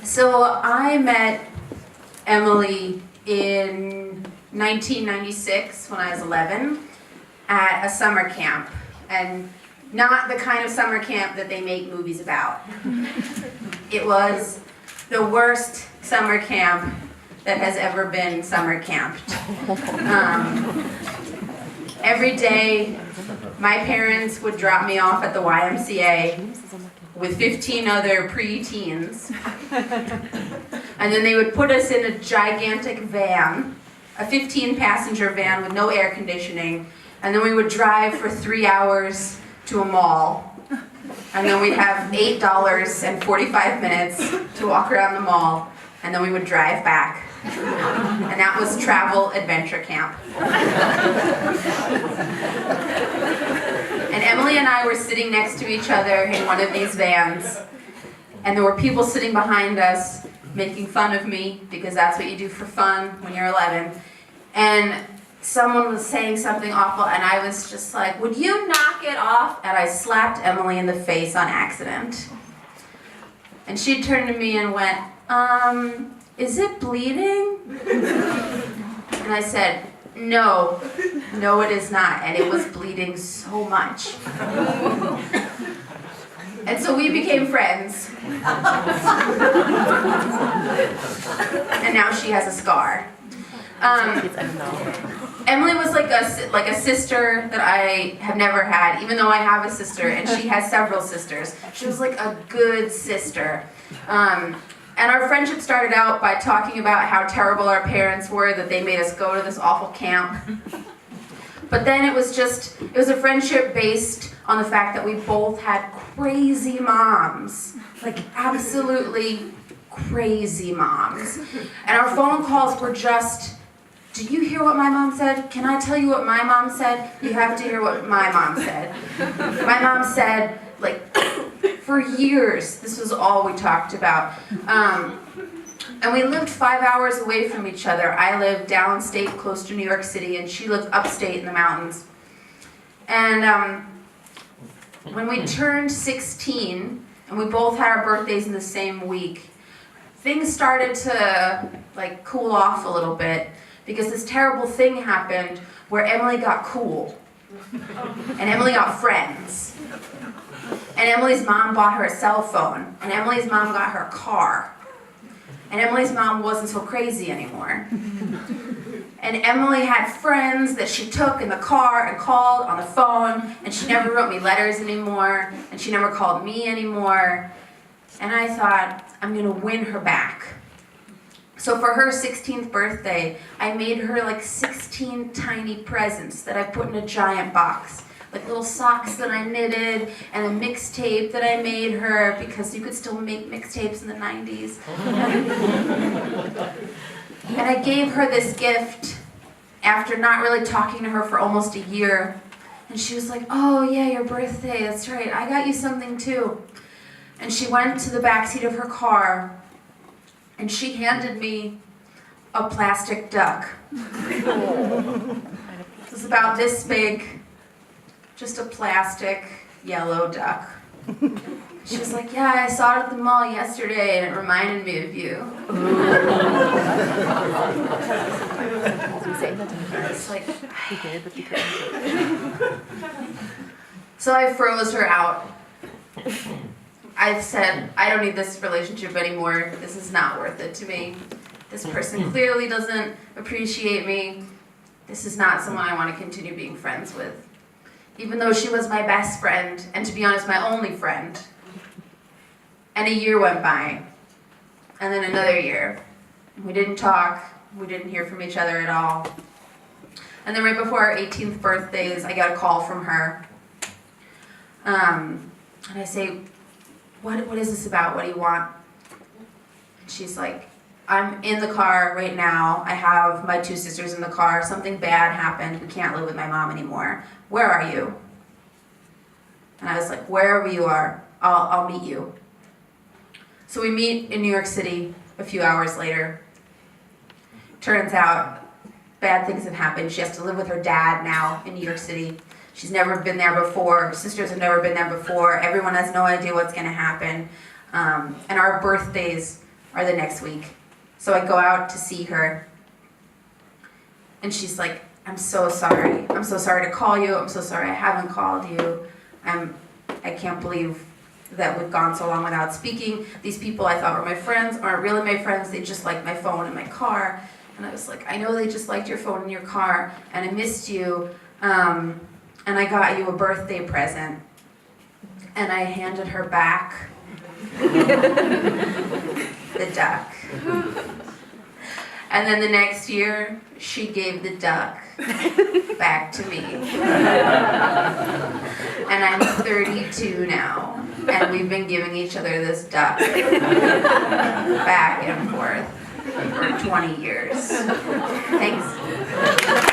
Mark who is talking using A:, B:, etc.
A: So I met Emily in 1996 when I was 11 at a summer camp, and not the kind of summer camp that they make movies about. It was the worst summer camp that has ever been summer camped. Every day, my parents would drop me off at the YMCA with 15 other pre-teens. And then they would put us in a gigantic van, a 15-passenger van with no air conditioning, and then we would drive for 3 hours to a mall. And then we'd have $8 and 45 minutes to walk around the mall, and then we would drive back. And that was travel adventure camp. And Emily and I were sitting next to each other in one of these vans, and there were people sitting behind us making fun of me, because that's what you do for fun when you're 11. And someone was saying something awful, and I was just like, "Would you knock it off?" And I slapped Emily in the face on accident. And she turned to me and went, "Is it bleeding?" And I said, No, it is not. And it was bleeding so much. And so we became friends. And now she has a scar. Emily was like a sister that I have never had, even though I have a sister, and she has several sisters. She was like a good sister. And our friendship started out by talking about how terrible our parents were, that they made us go to this awful camp. But then it was a friendship based on the fact that we both had crazy moms. Like absolutely crazy moms. And our phone calls were just, "Do you hear what my mom said? Can I tell you what my mom said? You have to hear what my mom said." My mom said, like, for years, this was all we talked about. And we lived 5 hours away from each other. I lived downstate close to New York City, and she lived upstate in the mountains. And when we turned 16, and we both had our birthdays in the same week, things started to like cool off a little bit, because this terrible thing happened where Emily got cool. And Emily got friends. And Emily's mom bought her a cell phone. And Emily's mom got her a car. And Emily's mom wasn't so crazy anymore. And Emily had friends that she took in the car and called on the phone. And she never wrote me letters anymore. And she never called me anymore. And I thought, I'm going to win her back. So for her 16th birthday, I made her like 16 tiny presents that I put in a giant box. Like little socks that I knitted, and a mixtape that I made her, because you could still make mixtapes in the 90s. And I gave her this gift after not really talking to her for almost a year. And she was like, "Oh yeah, your birthday, that's right, I got you something too." And she went to the backseat of her car, and she handed me a plastic duck. It was about this big. Just a plastic yellow duck. She was like, "Yeah, I saw it at the mall yesterday and it reminded me of you." It's like, so I froze her out. I've said, "I don't need this relationship anymore. This is not worth it to me. This person clearly doesn't appreciate me. This is not someone I want to continue being friends with." Even though she was my best friend, and to be honest, my only friend. And a year went by, and then another year. We didn't talk, we didn't hear from each other at all. And then right before our 18th birthdays, I got a call from her. And I say, what is this about? What do you want? And she's like, "I'm in the car right now. I have my 2 sisters in the car. Something bad happened. We can't live with my mom anymore. Where are you?" And I was like, "Wherever you are, I'll meet you." So we meet in New York City a few hours later. Turns out bad things have happened. She has to live with her dad now in New York City. She's never been there before. Her sisters have never been there before. Everyone has no idea what's going to happen. And our birthdays are the next week. So I go out to see her, and she's like, I'm so sorry. I'm so sorry to call you. I'm so sorry I haven't called you. I can't believe that we've gone so long without speaking. These people I thought were my friends aren't really my friends. They just like my phone and my car. And I was like, I know they just liked your phone and your car, and I missed you. And I got you a birthday present. And I handed her back the duck. And then the next year, she gave the duck back to me. And I'm 32 now, and we've been giving each other this duck back and forth for 20 years. Thanks.